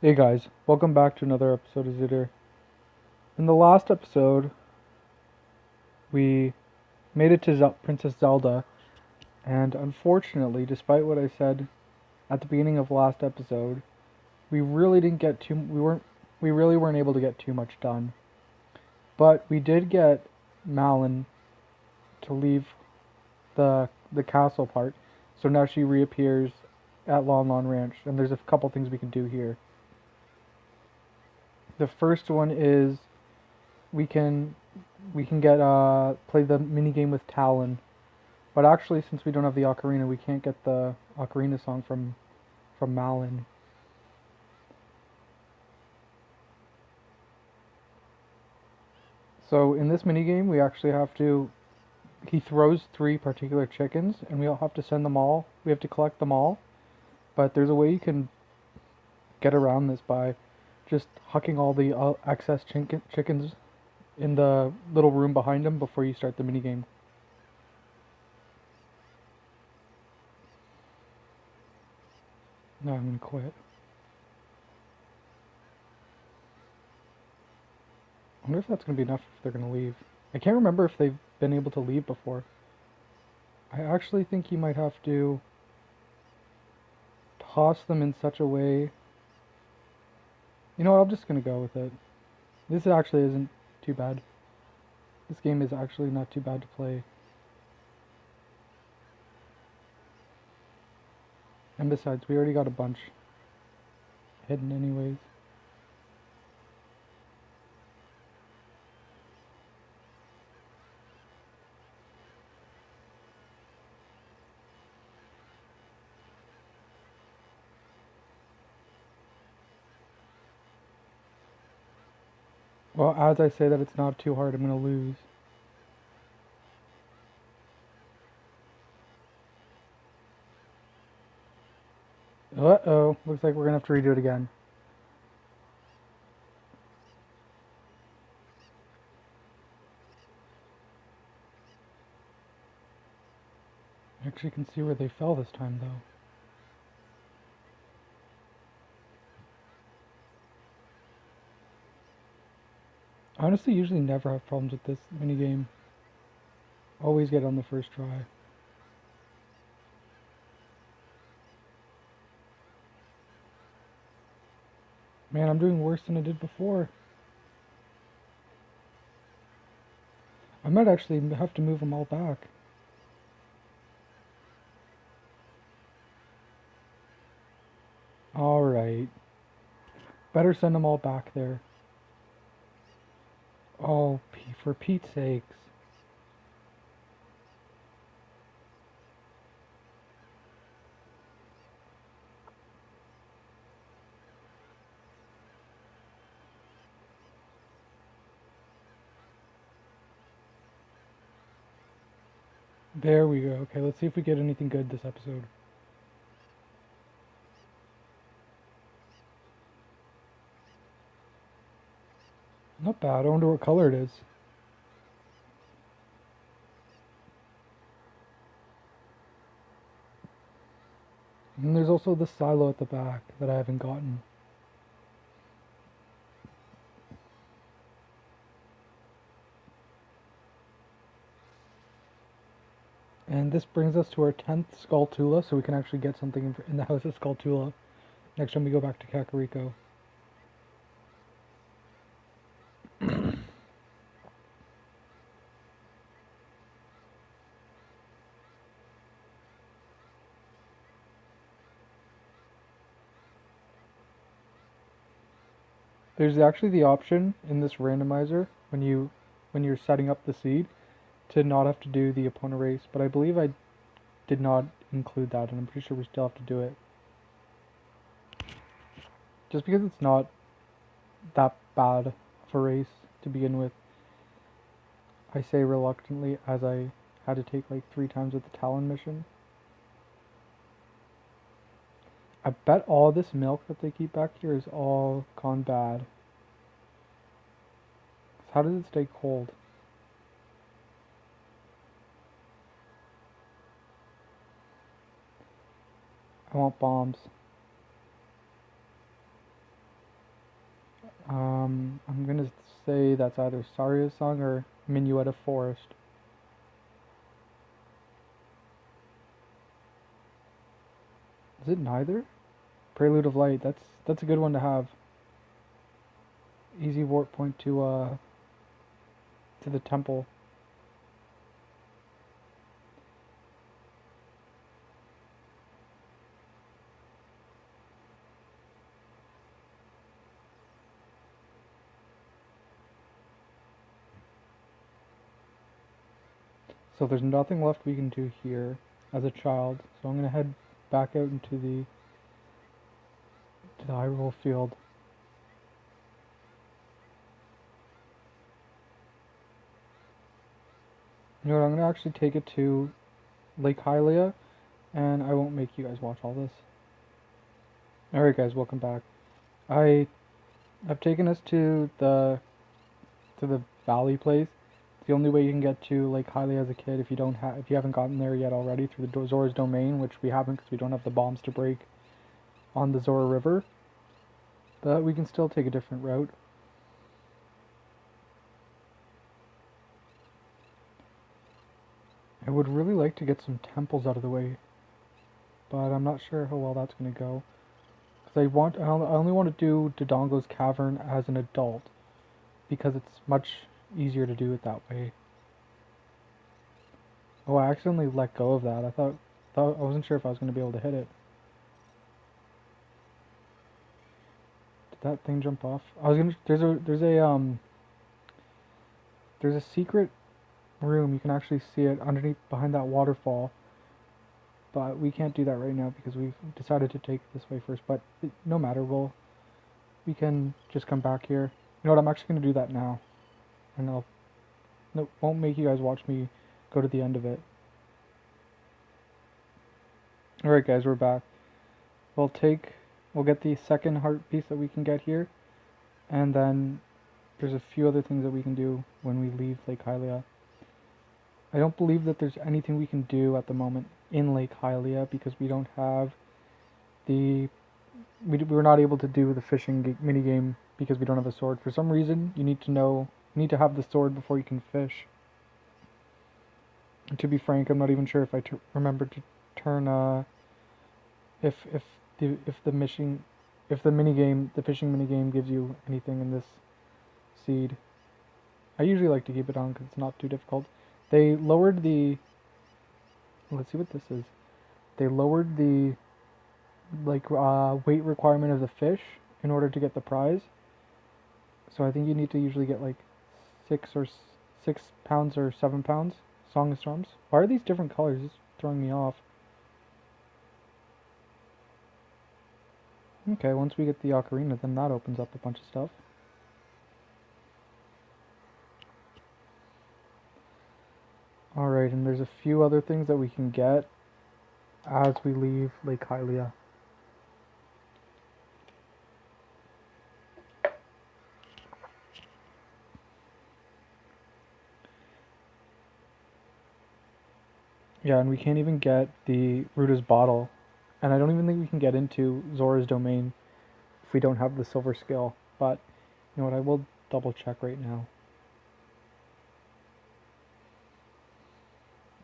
Hey guys, welcome back to another episode of Zitter. In the last episode, we made it to Princess Zelda, and unfortunately, despite what I said at the beginning of last episode, we really didn't get too we really weren't able to get too much done. But we did get Malin to leave the castle part, so now she reappears at Lon Lon Ranch, and there's a couple things we can do here. The first one is we can we can get play the mini game with Talon. But actually, since we don't have the Ocarina, we can't get the Ocarina song from Malin. So in this mini game, we actually have to. He throws three particular chickens, and we all have to send them all. We have to collect them all. But there's a way you can get around this by just hucking all the excess chickens in the little room behind him before you start the mini game. No, I'm gonna quit. I wonder if that's gonna be enough if they're gonna leave. I can't remember if they've been able to leave before. I actually think you might have to toss them in such a way. You know what? I'm just gonna go with it. This actually isn't too bad. This game is actually not too bad to play. And besides, we already got a bunch hidden anyways. Well, as I say that it's not too hard, I'm gonna lose. Uh-oh. Looks like we're gonna have to redo it again. I actually can see where they fell this time, though. I honestly usually never have problems with this minigame. Always get on the first try. Man, I'm doing worse than I did before. I might actually have to move them all back. Alright. Better send them all back there. Oh, for Pete's sakes. There we go. Okay, let's see if we get anything good this episode. Not bad. I wonder what color it is. And there's also the silo at the back that I haven't gotten. And this brings us to our 10th Skulltula, so we can actually get something in the House of Skulltula next time we go back to Kakariko. There's actually the option in this randomizer when you're setting up the seed to not have to do the opponent race, but I believe I did not include that, and I'm pretty sure we still have to do it. Just because it's not that bad of a race to begin with, I say reluctantly, as I had to take like 3 times with the Talon mission. I bet all this milk that they keep back here is all gone bad. How does it stay cold? I want bombs. I'm gonna say that's either Saria's song or Minuet of Forest. Is it neither? Prelude of Light. That's a good one to have. Easy warp point to the temple. So there's nothing left we can do here as a child. So I'm gonna head back out into the Hyrule field. You know what? I'm gonna actually take it to Lake Hylia, and I won't make you guys watch all this. All right, guys, welcome back. I've taken us to the valley place. It's the only way you can get to Lake Hylia as a kid if you haven't gotten there yet already through the Zora's Domain, which we haven't because we don't have the bombs to break on the Zora River. But we can still take a different route. I would really like to get some temples out of the way, but I'm not sure how well that's going to go. Because I only want to do Dodongo's Cavern as an adult, because it's much easier to do it that way. Oh, I accidentally let go of that. I wasn't sure if I was going to be able to hit it. Did that thing jump off? I was gonna. There's a secret room. You can actually see it underneath behind that waterfall. But we can't do that right now because we've decided to take this way first. But no matter, we can just come back here. You know what? I'm actually gonna do that now, and won't make you guys watch me go to the end of it. All right, guys, we're back. We'll get the second heart piece that we can get here, and then there's a few other things that we can do when we leave Lake Hylia. I don't believe that there's anything we can do at the moment in Lake Hylia because we don't have we're not able to do the fishing minigame because we don't have a sword. For some reason, you need to have the sword before you can fish. And to be frank, I'm not even sure if I remember to turn if the fishing minigame gives you anything in this seed. I usually like to keep it on because it's not too difficult. They lowered the. Let's see what this is. They lowered the weight requirement of the fish in order to get the prize. So I think you need to usually get like 6 pounds or 7 pounds. Song of Storms. Why are these different colors? It's throwing me off. Okay, once we get the Ocarina, then that opens up a bunch of stuff. Alright, and there's a few other things that we can get as we leave Lake Hylia. Yeah, and we can't even get the Ruda's bottle. And I don't even think we can get into Zora's domain if we don't have the silver skill. But, you know what, I will double check right now.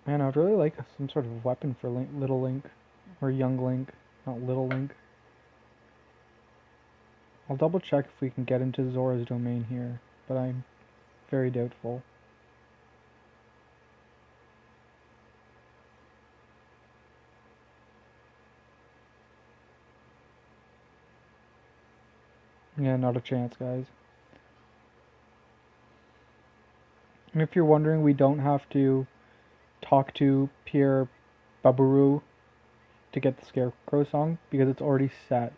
Man, I would really like some sort of weapon for Little Link. Or Young Link, not Little Link. I'll double check if we can get into Zora's domain here, but I'm very doubtful. Yeah, not a chance, guys. And if you're wondering, we don't have to talk to Pierre Baburu to get the Scarecrow song because it's already set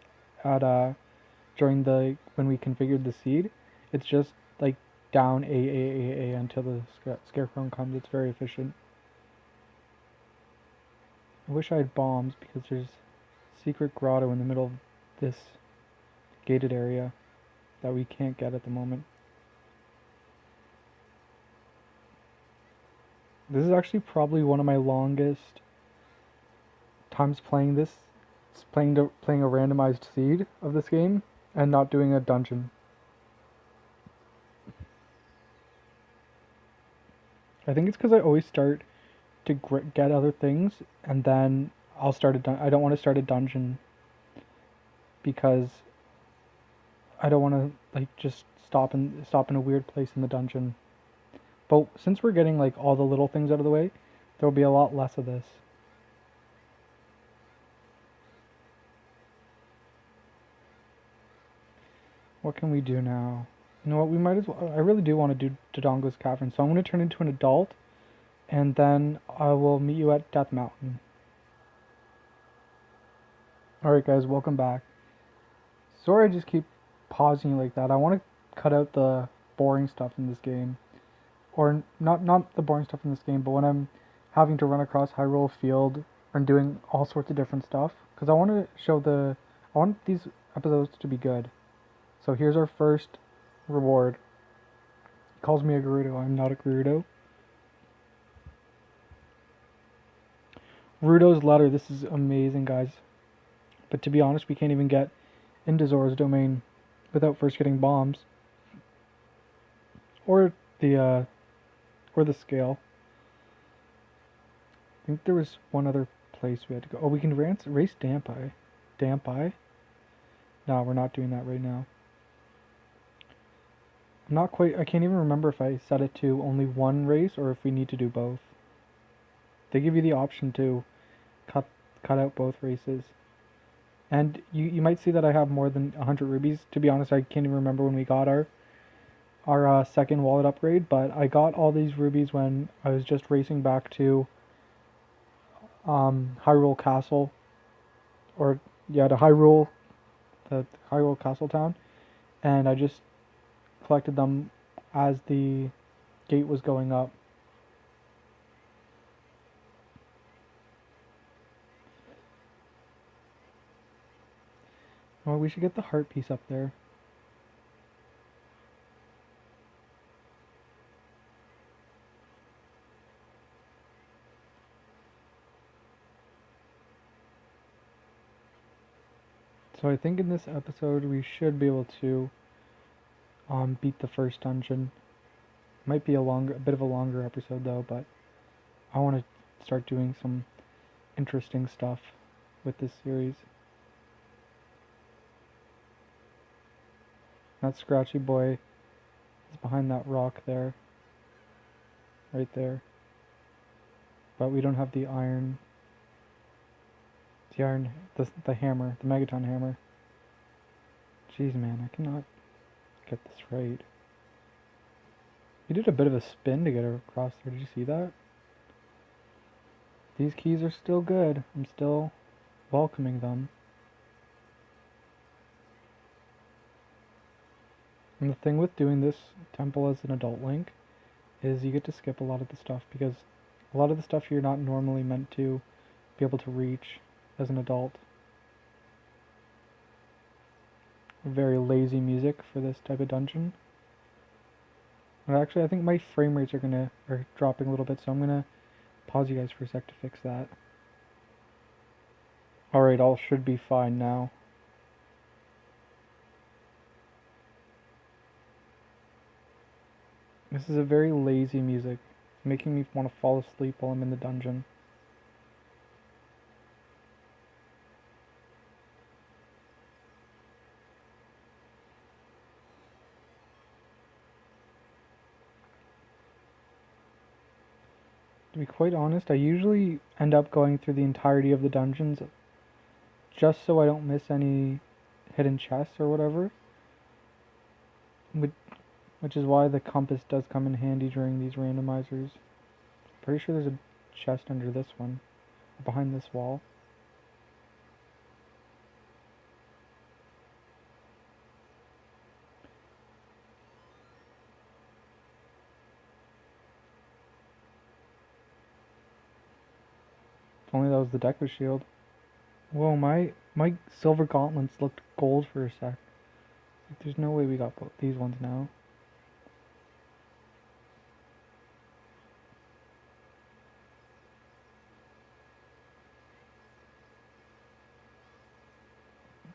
at when we configured the seed. It's just like down A until the Scarecrow comes. It's very efficient. I wish I had bombs because there's a secret grotto in the middle of this gated area that we can't get at the moment. This is actually probably one of my longest times playing this. It's playing a randomized seed of this game and not doing a dungeon. I think it's because I always start to get other things, and then I'll start I don't want to start a dungeon because I don't want to like just stop in a weird place in the dungeon. But since we're getting like all the little things out of the way, there'll be a lot less of this. What can we do now? You know what, we might as well, I really do want to do Dodongo's Cavern, so I'm going to turn into an adult, and then I will meet you at Death Mountain. Alright guys, welcome back. Sorry I just keep pausing like that. I want to cut out the boring stuff in this game. Or not the boring stuff in this game, but when I'm having to run across Hyrule Field and doing all sorts of different stuff. Because I want these episodes to be good. So here's our first reward. He calls me a Gerudo. I'm not a Gerudo. Rudo's Letter. This is amazing, guys. But to be honest, we can't even get into Zora's domain without first getting bombs. Or the scale. I think there was one other place we had to go. Oh, we can race Dampai. Dampai? No, we're not doing that right now. I can't even remember if I set it to only one race or if we need to do both. They give you the option to cut out both races. And you might see that I have more than 100 rubies. To be honest, I can't even remember when we got our second wallet upgrade, but I got all these rubies when I was just racing back to Hyrule Castle, to the Hyrule Castle town, and I just collected them as the gate was going up. Well, we should get the heart piece up there. So I think in this episode we should be able to beat the first dungeon. Might be a bit of a longer episode though, but I want to start doing some interesting stuff with this series. That Scratchy Boy is behind that rock there. Right there. But we don't have the iron. The hammer, the Megaton hammer. Jeez, man, I cannot get this right. He did a bit of a spin to get across there. Did you see that? These keys are still good. I'm still welcoming them. And the thing with doing this temple as an adult Link is you get to skip a lot of the stuff, because a lot of the stuff you're not normally meant to be able to reach as an adult. Very lazy music for this type of dungeon. And actually, I think my frame rates are dropping a little bit, so I'm gonna pause you guys for a sec to fix that. Alright, all should be fine now. This is a very lazy music. It's making me want to fall asleep while I'm in the dungeon. To be quite honest, I usually end up going through the entirety of the dungeons just so I don't miss any hidden chests or whatever. Which is why the compass does come in handy during these randomizers. Pretty sure there's a chest under this one, behind this wall. If only that was the Deku shield. Whoa, my silver gauntlets looked gold for a sec. Like, there's no way we got both these ones now.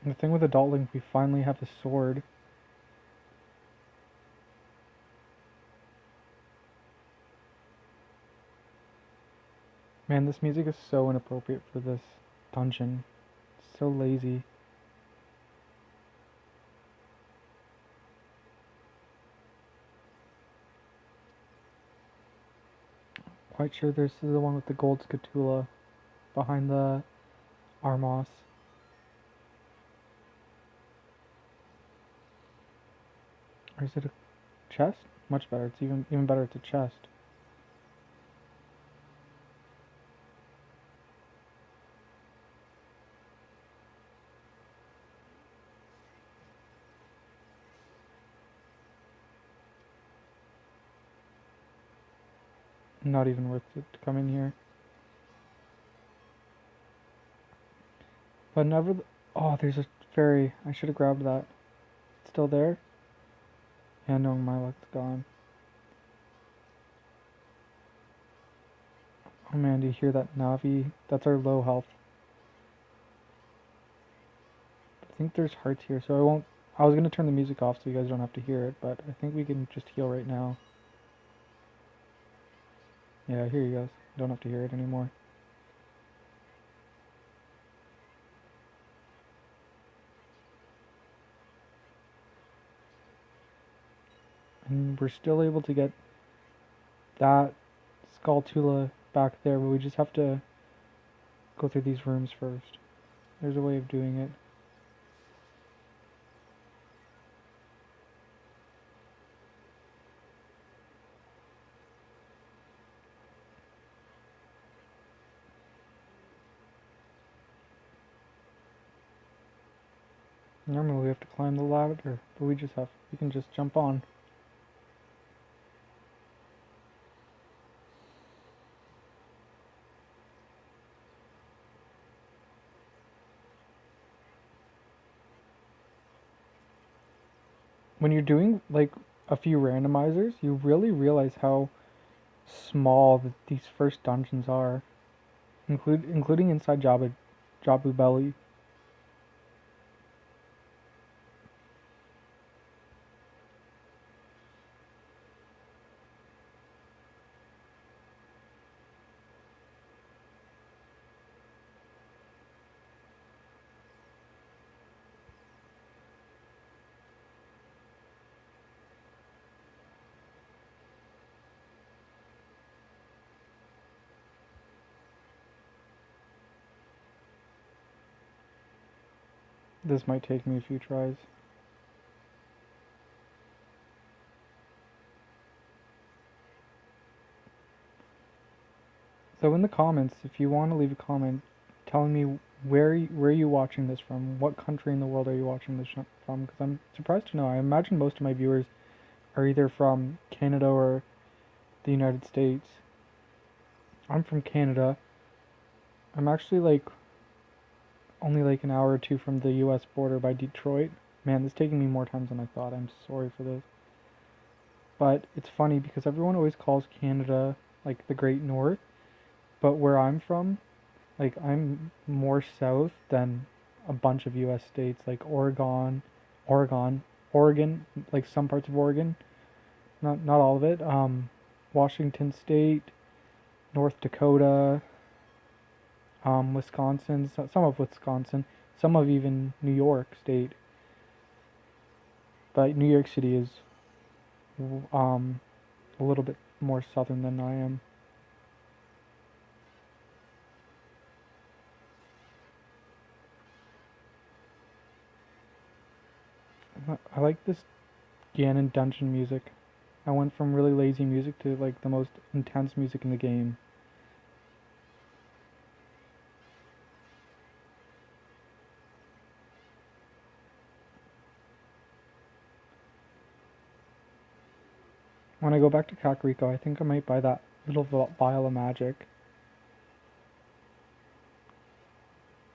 And the thing with Adult Link, we finally have a sword. Man, this music is so inappropriate for this dungeon. It's so lazy. Quite sure this is the one with the gold scatula behind the Armos. Or is it a chest? Much better. It's even better. It's a chest. Not even worth it to come in here. But never. Oh, there's a fairy. I should have grabbed that. It's still there? Yeah, no, my luck's gone. Oh man, do you hear that Navi? That's our low health. I think there's hearts here, so I won't. I was gonna turn the music off so you guys don't have to hear it, but I think we can just heal right now. Yeah, here you guys. Don't have to hear it anymore. And we're still able to get that Skulltula back there, but we just have to go through these rooms first. There's a way of doing it. Normally we have to climb the ladder, but we can just jump on. When you're doing like a few randomizers, you really realize how small these first dungeons are, including inside Jabu Belly. This might take me a few tries. So in the comments, if you want to leave a comment telling me where you watching this from, what country in the world are you watching this from? Because I'm surprised to know. I imagine most of my viewers are either from Canada or the United States. I'm from Canada. I'm actually like only like an hour or two from the US border by Detroit. Man, this is taking me more time than I thought. I'm sorry for this. But it's funny because everyone always calls Canada like the Great North, but where I'm from, like I'm more south than a bunch of US states like Oregon, like some parts of Oregon, not all of it. Washington State, North Dakota, Wisconsin, some of Wisconsin, some of even New York State. But New York City is a little bit more southern than I am. I like this Ganon dungeon music. I went from really lazy music to like the most intense music in the game. When I go back to Kakariko, I think I might buy that little vial of magic.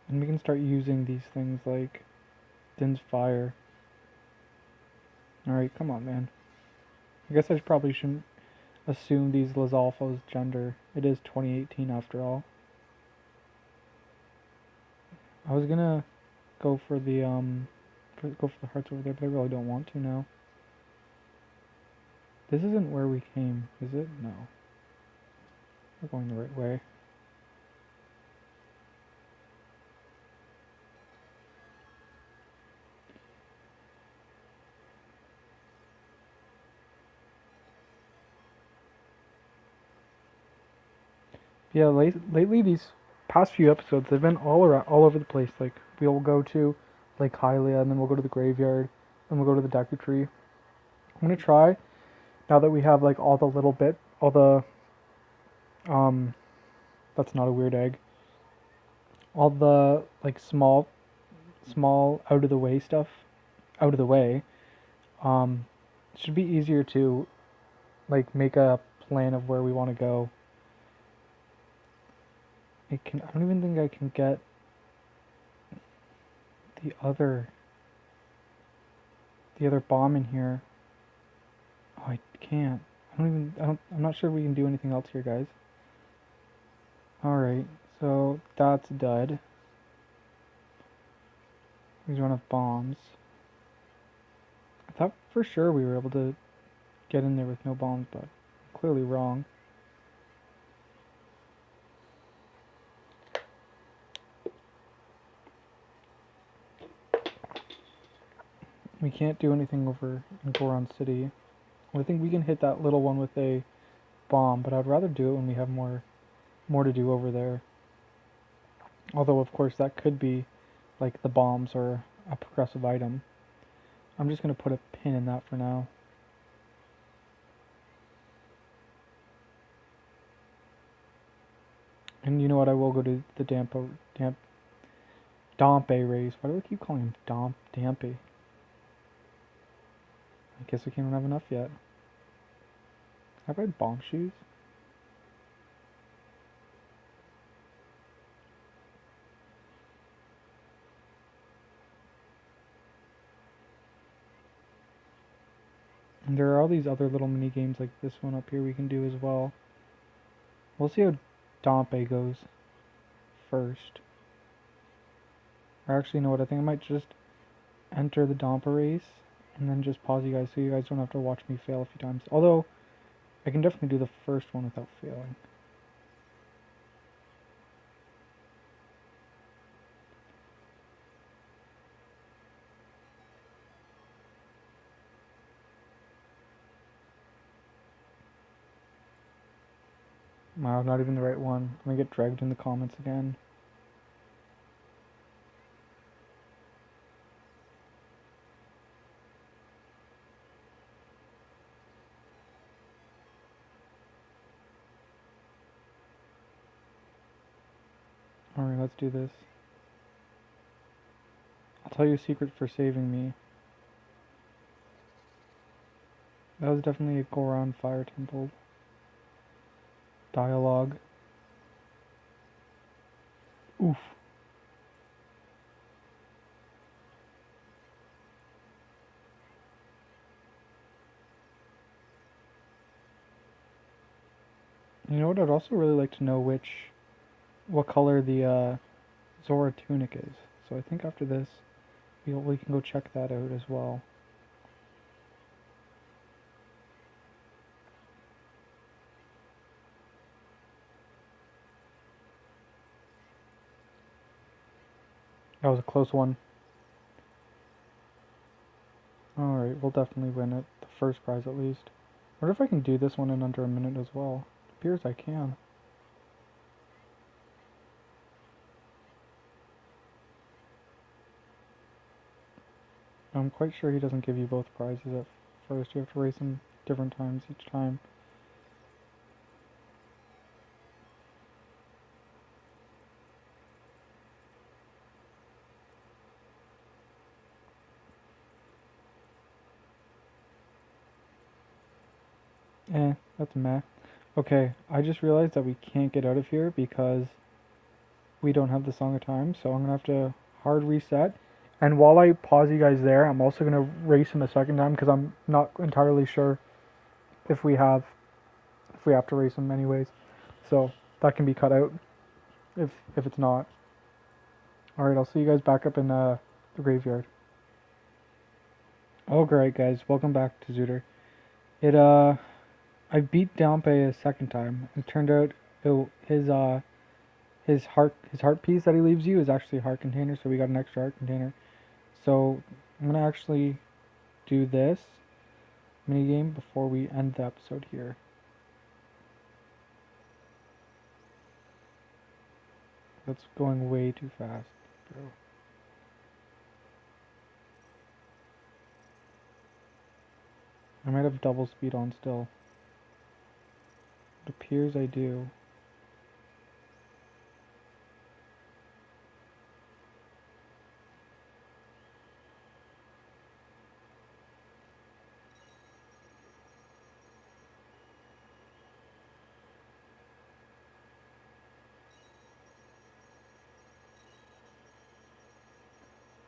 And we can start using these things like Din's Fire. Alright, come on, man. I guess I probably shouldn't assume these Lizalfo's gender. It is 2018 after all. I was gonna go for the go for the hearts over there, but I really don't want to now. This isn't where we came, is it? No. We're going the right way. Yeah, lately these past few episodes they've been all over the place. Like we'll go to Lake Hylia, and then we'll go to the graveyard, then we'll go to the Deku Tree. I'm gonna try now that we have like all the um, that's not a weird egg, all the like small out of the way stuff, out of the way. It should be easier to like make a plan of where we want to go. I don't even think I can get the other bomb in here. Oh, I can't. I'm not sure we can do anything else here, guys. Alright, so that's dud. We don't have bombs. I thought for sure we were able to get in there with no bombs, but I'm clearly wrong. We can't do anything over in Goron City. I think we can hit that little one with a bomb, but I'd rather do it when we have more to do over there. Although, of course, that could be like the bombs or a progressive item. I'm just going to put a pin in that for now. And you know what? I will go to the Dampe race. Why do I keep calling him Dampe? I guess we can't have enough yet. Have I bomb shoes? And there are all these other little mini games like this one up here we can do as well. We'll see how Dampe goes first. Or actually, you know what? I think I might just enter the Dampe race and then just pause you guys so you guys don't have to watch me fail a few times. Although, I can definitely do the first one without failing. Wow, not even the right one. I'm gonna get dragged in the comments again. Alright, let's do this. I'll tell you a secret for saving me. That was definitely a Goron Fire Temple dialogue. Oof. You know what? I'd also really like to know what color the Zora Tunic is. So I think after this, we can go check that out as well. That was a close one. Alright, we'll definitely win it. The first prize at least. I wonder if I can do this one in under a minute as well. It appears I can. I'm quite sure he doesn't give you both prizes at first. You have to race them different times each time. That's meh. Okay, I just realized that we can't get out of here because we don't have the Song of Time, so I'm gonna have to hard reset. And while I pause you guys there, I'm also gonna race him a second time because I'm not entirely sure if we have to race him anyways. So that can be cut out if it's not. Alright, I'll see you guys back up in the graveyard. Oh great guys, welcome back to Zooter. I beat Dampe a second time. It turned out his heart piece that he leaves you is actually a heart container, so we got an extra heart container. So I'm gonna actually do this minigame before we end the episode here. That's going way too fast, bro. I might have double speed on still. It appears I do.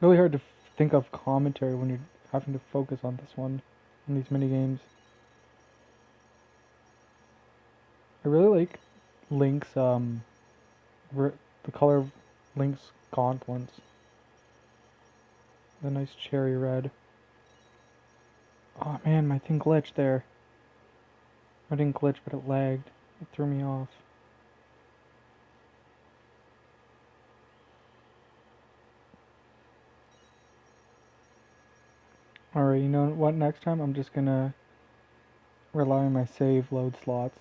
Really hard to think of commentary when you're having to focus on this one, on these mini games. I really like Link's the color of Link's gauntlets. The nice cherry red. Oh man, my thing glitched there. I didn't glitch, but it lagged. It threw me off. Alright, you know what? Next time I'm just gonna rely on my save load slots.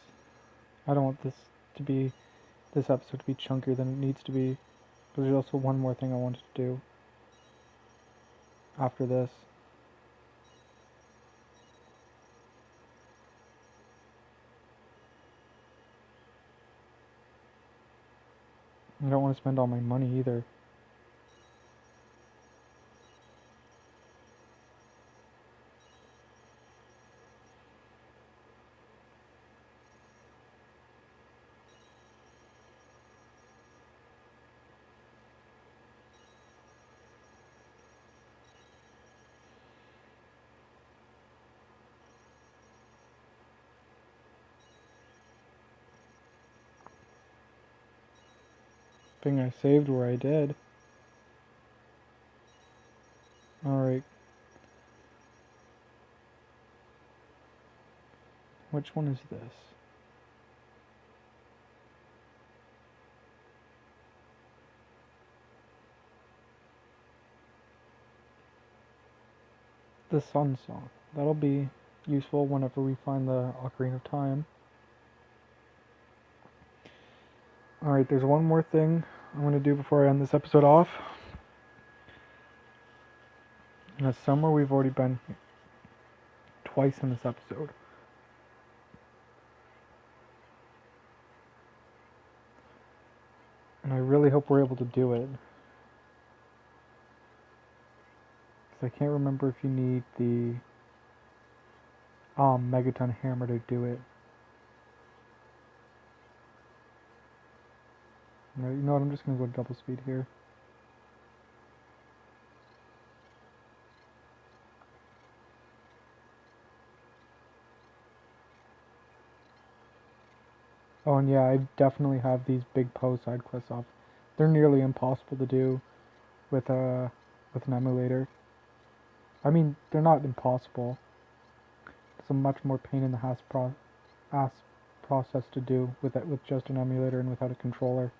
I don't want this episode to be chunkier than it needs to be. But there's also one more thing I wanted to do after this. I don't want to spend all my money either. Thing I saved where I did. Alright. Which one is this? The Sun Song. That'll be useful whenever we find the Ocarina of Time. Alright, there's one more thing I'm going to do before I end this episode off. And that's somewhere we've already been twice in this episode. And I really hope we're able to do it. Because I can't remember if you need the Megaton Hammer to do it. You know what, I'm just going to go double speed here. Oh, and yeah, I definitely have these big Poe side quests off. They're nearly impossible to do with an emulator. I mean, they're not impossible. It's a much more pain in the ass process to do with just an emulator and without a controller.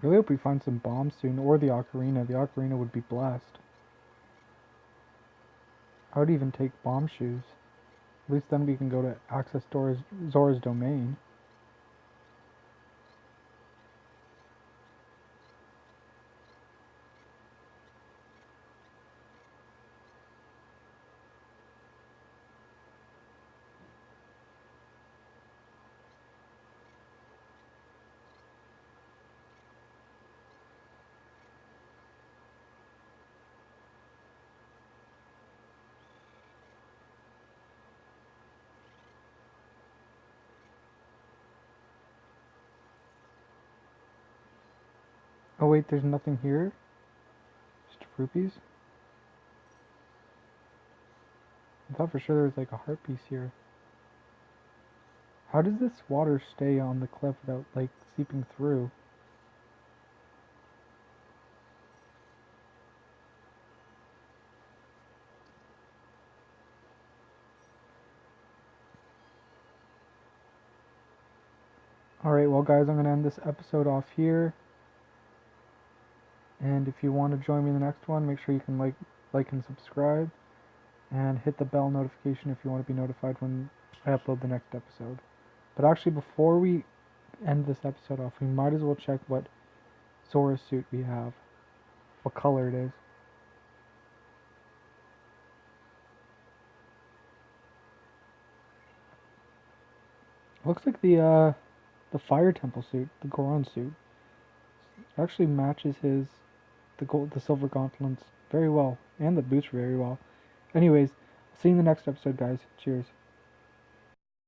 Really hope we find some bombs soon, or the Ocarina. The Ocarina would be blessed. I would even take bomb shoes. At least then we can go to access Zora's domain. Oh wait, there's nothing here? Just rupees? I thought for sure there was like a heart piece here. How does this water stay on the cliff without like seeping through? Alright, well guys, I'm going to end this episode off here. And if you want to join me in the next one, make sure you can like and subscribe, and hit the bell notification if you want to be notified when I upload the next episode. But actually, before we end this episode off, we might as well check what Sora suit we have, what color it is. Looks like the Fire Temple suit, the Goron suit, actually matches the silver gauntlets very well, and the boots very well. Anyways, see you in the next episode, guys. Cheers.